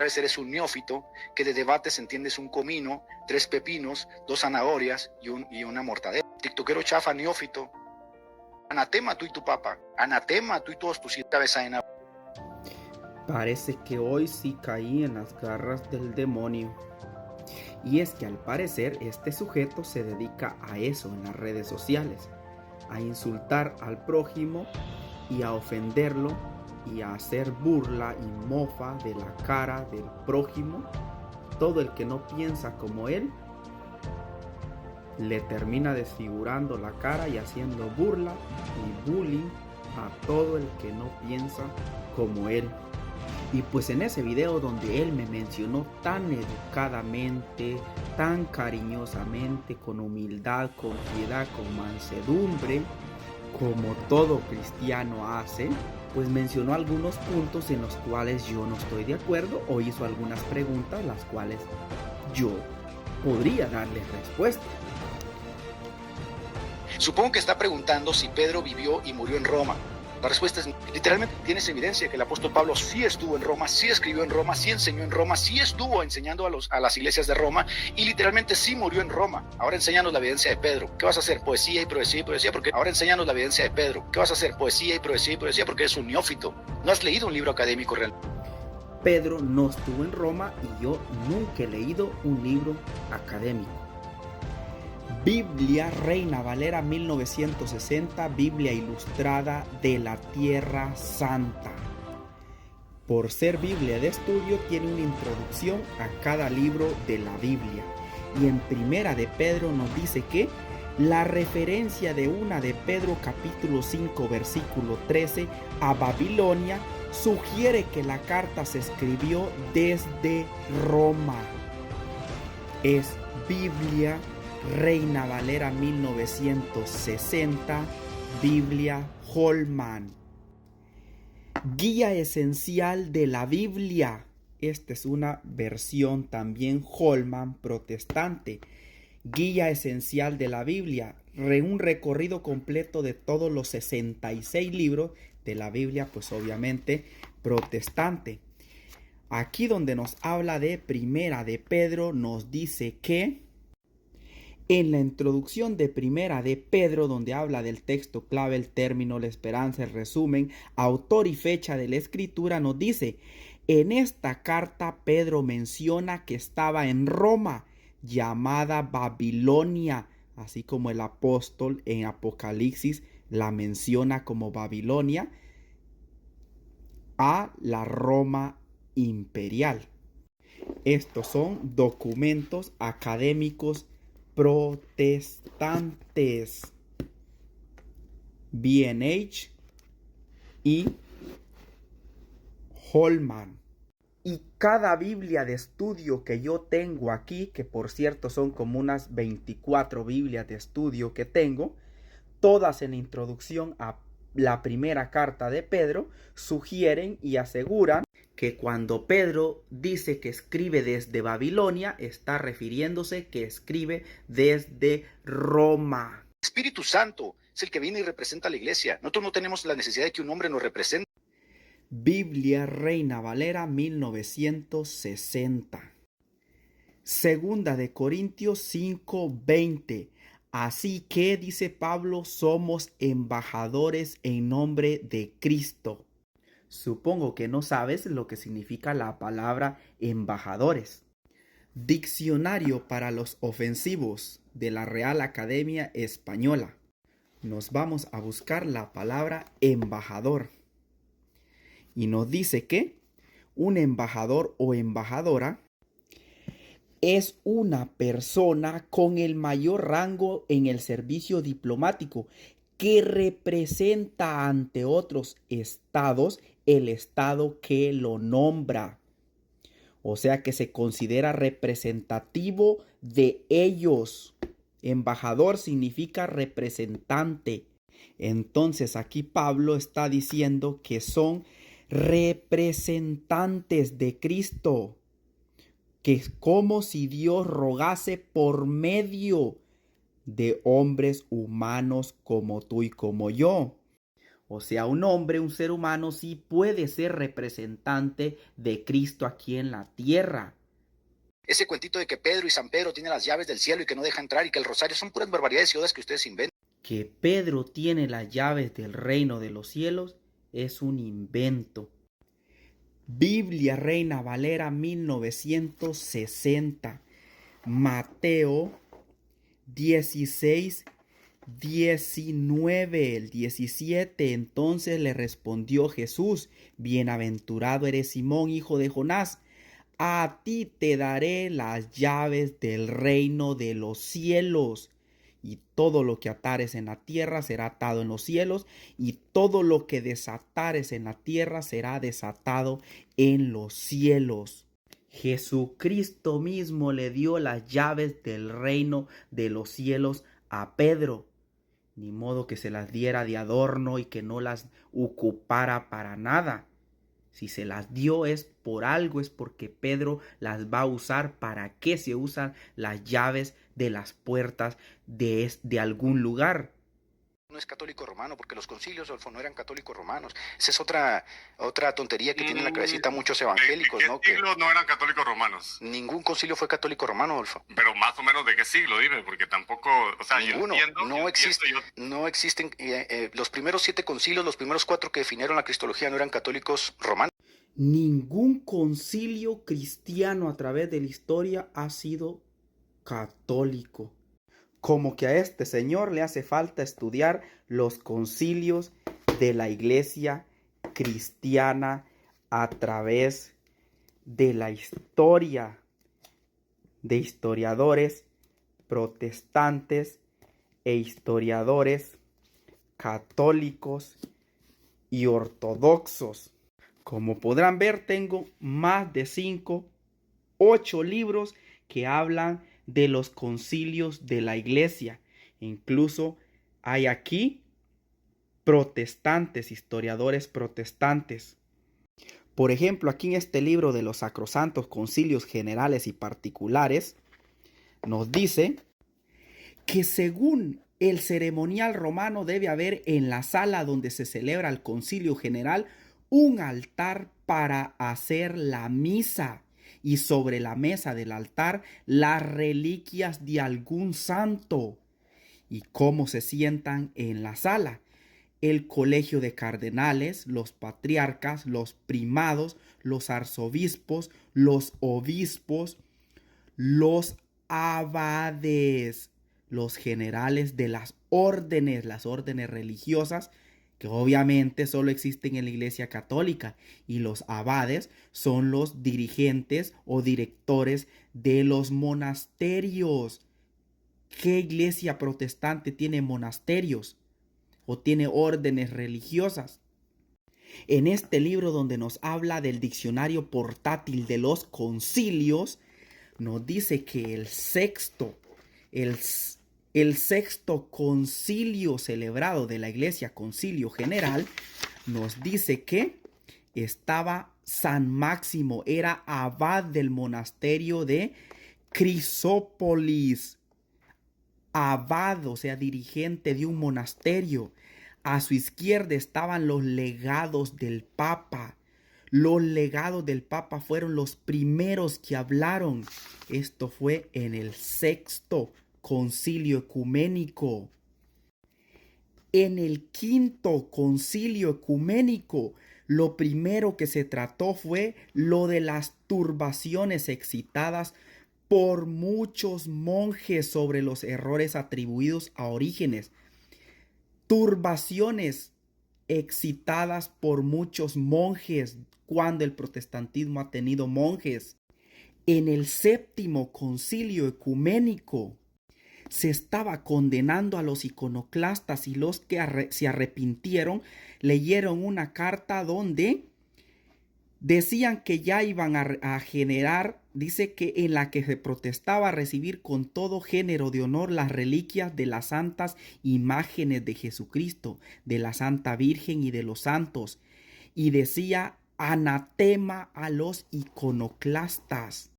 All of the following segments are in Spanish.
vez eres un neófito que de debates entiendes un comino, 3 pepinos, 2 zanahorias y una mortadela. Tiktokero chafa neófito. Anatema tú y tu papá. Anatema tú y todos tus cabeza en. Parece que hoy sí caí en las garras del demonio. Y es que al parecer este sujeto se dedica a eso en las redes sociales, a insultar al prójimo y a ofenderlo y a hacer burla y mofa de la cara del prójimo. Todo el que no piensa como él le termina desfigurando la cara y haciendo burla y bullying a todo el que no piensa como él. Y pues en ese video donde él me mencionó tan educadamente, tan cariñosamente, con humildad, con piedad, con mansedumbre, como todo cristiano hace, pues mencionó algunos puntos en los cuales yo no estoy de acuerdo o hizo algunas preguntas las cuales yo podría darle respuesta. Supongo que está preguntando si Pedro vivió y murió en Roma. La respuesta es, literalmente tienes evidencia que el apóstol Pablo sí estuvo en Roma, sí escribió en Roma, sí enseñó en Roma, sí estuvo enseñando a las iglesias de Roma y literalmente sí murió en Roma. Ahora enséñanos la evidencia de Pedro. ¿Qué vas a hacer? Poesía y poesía y poesía, porque ahora enséñanos la evidencia de Pedro. ¿Qué vas a hacer? Poesía y poesía y poesía, porque eres un neófito. No has leído un libro académico real. Pedro no estuvo en Roma y yo nunca he leído un libro académico. Biblia Reina Valera 1960, Biblia ilustrada de la Tierra Santa. Por ser Biblia de estudio, tiene una introducción a cada libro de la Biblia. Y en Primera de Pedro nos dice que la referencia de una de Pedro capítulo 5 versículo 13 a Babilonia sugiere que la carta se escribió desde Roma. Es Biblia Reina Valera 1960, Biblia Holman. Guía esencial de la Biblia. Esta es una versión también Holman protestante. Guía esencial de la Biblia. Un recorrido completo de todos los 66 libros de la Biblia, pues obviamente protestante. Aquí donde nos habla de Primera de Pedro, nos dice que en la introducción de Primera de Pedro, donde habla del texto clave, el término, la esperanza, el resumen, autor y fecha de la escritura, nos dice, en esta carta Pedro menciona que estaba en Roma, llamada Babilonia, así como el apóstol en Apocalipsis la menciona como Babilonia, a la Roma imperial. Estos son documentos académicos protestantes, B&H y Holman. Y cada Biblia de estudio que yo tengo aquí, que por cierto son como unas 24 Biblias de estudio que tengo, todas en la introducción a la primera carta de Pedro, sugieren y aseguran que cuando Pedro dice que escribe desde Babilonia, está refiriéndose que escribe desde Roma. Espíritu Santo es el que viene y representa a la iglesia. Nosotros no tenemos la necesidad de que un hombre nos represente. Biblia Reina Valera 1960. Segunda de Corintios 5:20. Así que, dice Pablo, somos embajadores en nombre de Cristo. Supongo que no sabes lo que significa la palabra embajadores. Diccionario para los ofensivos de la Real Academia Española. Nos vamos a buscar la palabra embajador. Y nos dice que un embajador o embajadora es una persona con el mayor rango en el servicio diplomático que representa ante otros estados el estado que lo nombra. O sea que se considera representativo de ellos. Embajador significa representante. Entonces aquí Pablo está diciendo que son representantes de Cristo, que es como si Dios rogase por medio de hombres humanos como tú y como yo. O sea, un hombre, un ser humano, sí puede ser representante de Cristo aquí en la tierra. Ese cuentito de que Pedro y San Pedro tienen las llaves del cielo y que no deja entrar y que el rosario son puras barbaridades y odas que ustedes inventan. Que Pedro tiene las llaves del reino de los cielos es un invento. Biblia Reina Valera 1960. Mateo 16, 19, el 17. Entonces le respondió Jesús: Bienaventurado eres Simón, hijo de Jonás. A ti te daré las llaves del reino de los cielos. Y todo lo que atares en la tierra será atado en los cielos, y todo lo que desatares en la tierra será desatado en los cielos. Jesucristo mismo le dio las llaves del reino de los cielos a Pedro. Ni modo que se las diera de adorno y que no las ocupara para nada. Si se las dio es por algo, es porque Pedro las va a usar. ¿Para qué se usan las llaves de las puertas de algún lugar? No es católico romano, porque los concilios, Adolfo, no eran católicos romanos. Esa es otra tontería que tienen en la cabecita muchos evangélicos, ¿De ¿no? qué siglo no eran católicos romanos? Ningún concilio fue católico romano, Adolfo. Pero más o menos de qué siglo, dime, porque tampoco, o sea, Ninguno. No existen los primeros 7 concilios, los primeros 4 que definieron la cristología no eran católicos romanos. Ningún concilio cristiano a través de la historia ha sido católico. Como que a este señor le hace falta estudiar los concilios de la iglesia cristiana a través de la historia de historiadores protestantes e historiadores católicos y ortodoxos. Como podrán ver, tengo más de 8 libros que hablan de los concilios de la iglesia. Incluso hay aquí protestantes, historiadores protestantes. Por ejemplo, aquí en este libro de los sacrosantos concilios generales y particulares, nos dice que según el ceremonial romano debe haber en la sala donde se celebra el concilio general un altar para hacer la misa, y sobre la mesa del altar las reliquias de algún santo. ¿Y cómo se sientan en la sala? El colegio de cardenales, los patriarcas, los primados, los arzobispos, los obispos, los abades, los generales de las órdenes religiosas, que obviamente solo existen en la Iglesia Católica, y los abades son los dirigentes o directores de los monasterios. ¿Qué iglesia protestante tiene monasterios o tiene órdenes religiosas? En este libro donde nos habla del diccionario portátil de los concilios, nos dice que el sexto concilio celebrado de la Iglesia, Concilio General, nos dice que estaba San Máximo, era abad del monasterio de Crisópolis, abad, o sea, dirigente de un monasterio. A su izquierda estaban los legados del Papa. Los legados del Papa fueron los primeros que hablaron. Esto fue en el sexto concilio ecuménico. En el quinto concilio ecuménico, lo primero que se trató fue lo de las turbaciones excitadas por muchos monjes sobre los errores atribuidos a Orígenes. Turbaciones excitadas por muchos monjes cuando el protestantismo ha tenido monjes. En el séptimo concilio ecuménico se estaba condenando a los iconoclastas, y los que se arrepintieron leyeron una carta donde decían que ya iban a generar, dice que en la que se protestaba recibir con todo género de honor las reliquias de las santas imágenes de Jesucristo, de la Santa Virgen y de los santos, y decía anatema a los iconoclastas.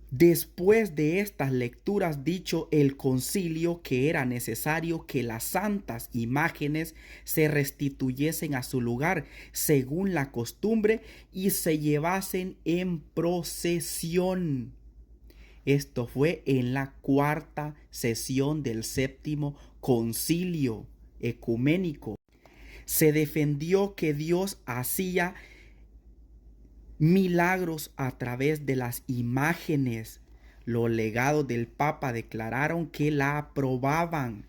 Después de estas lecturas, dicho el concilio que era necesario que las santas imágenes se restituyesen a su lugar según la costumbre y se llevasen en procesión. Esto fue en la cuarta sesión del séptimo concilio ecuménico. Se defendió que Dios hacía milagros a través de las imágenes. Los legados del Papa declararon que la aprobaban.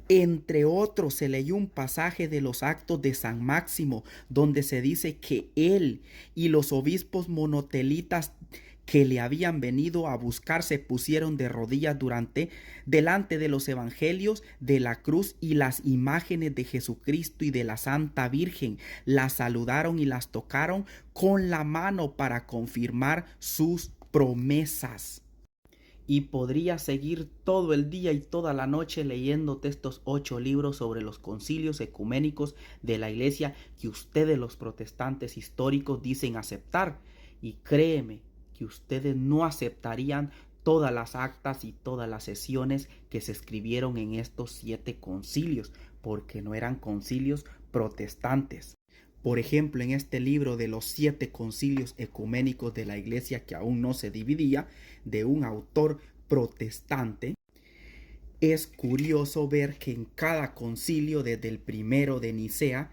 Entre otros, se leyó un pasaje de los Actos de San Máximo, donde se dice que él y los obispos monotelitas que le habían venido a buscar se pusieron de rodillas delante de los evangelios, de la cruz y las imágenes de Jesucristo y de la Santa Virgen. Las saludaron y las tocaron con la mano para confirmar sus promesas. Y podría seguir todo el día y toda la noche leyéndote estos 8 libros sobre los concilios ecuménicos de la Iglesia que ustedes, los protestantes históricos, dicen aceptar. Y créeme que ustedes no aceptarían todas las actas y todas las sesiones que se escribieron en estos 7 concilios, porque no eran concilios protestantes. Por ejemplo, en este libro de los 7 concilios ecuménicos de la Iglesia que aún no se dividía, de un autor protestante, es curioso ver que en cada concilio, desde el primero de Nicea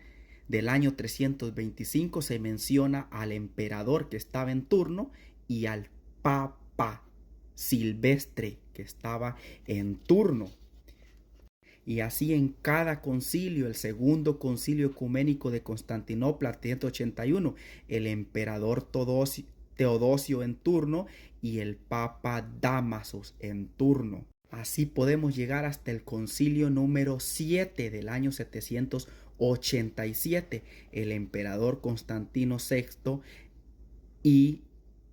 del año 325, se menciona al emperador que estaba en turno y al Papa Silvestre que estaba en turno. Y así en cada concilio, el segundo concilio ecuménico de Constantinopla, 381, el emperador Teodosio en turno y el Papa Dámasos en turno. Así podemos llegar hasta el concilio número 7 del año 787, el emperador Constantino VI y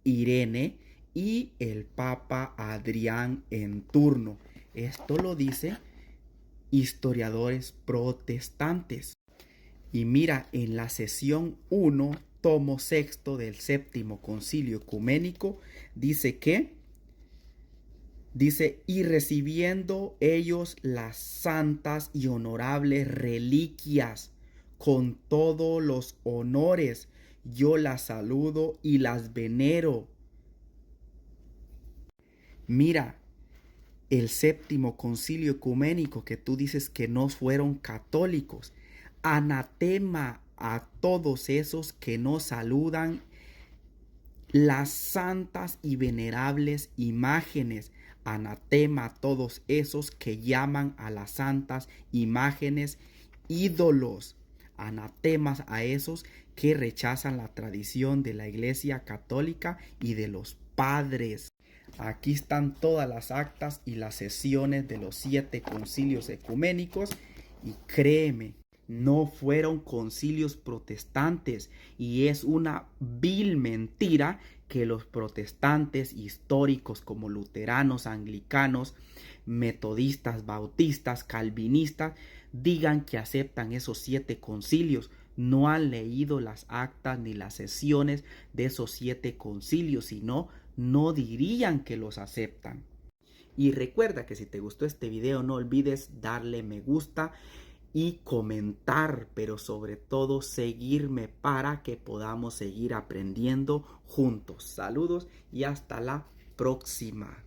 Irene y el Papa Adrián en turno. Esto lo dice historiadores protestantes. Y mira, en la sesión 1, tomo 6 del séptimo concilio ecuménico, dice, y recibiendo ellos las santas y honorables reliquias con todos los honores, yo las saludo y las venero. Mira, el séptimo concilio ecuménico que tú dices que no fueron católicos. Anatema a todos esos que no saludan las santas y venerables imágenes. Anatema a todos esos que llaman a las santas imágenes ídolos. Anatemas a esos que rechazan la tradición de la Iglesia católica y de los padres. Aquí están todas las actas y las sesiones de los 7 concilios ecuménicos y créeme, no fueron concilios protestantes y es una vil mentira que los protestantes históricos como luteranos, anglicanos, metodistas, bautistas, calvinistas digan que aceptan esos 7 concilios. No han leído las actas ni las sesiones de esos 7 concilios, sino no dirían que los aceptan. Y recuerda que si te gustó este video no olvides darle me gusta y comentar, pero sobre todo seguirme para que podamos seguir aprendiendo juntos. Saludos y hasta la próxima.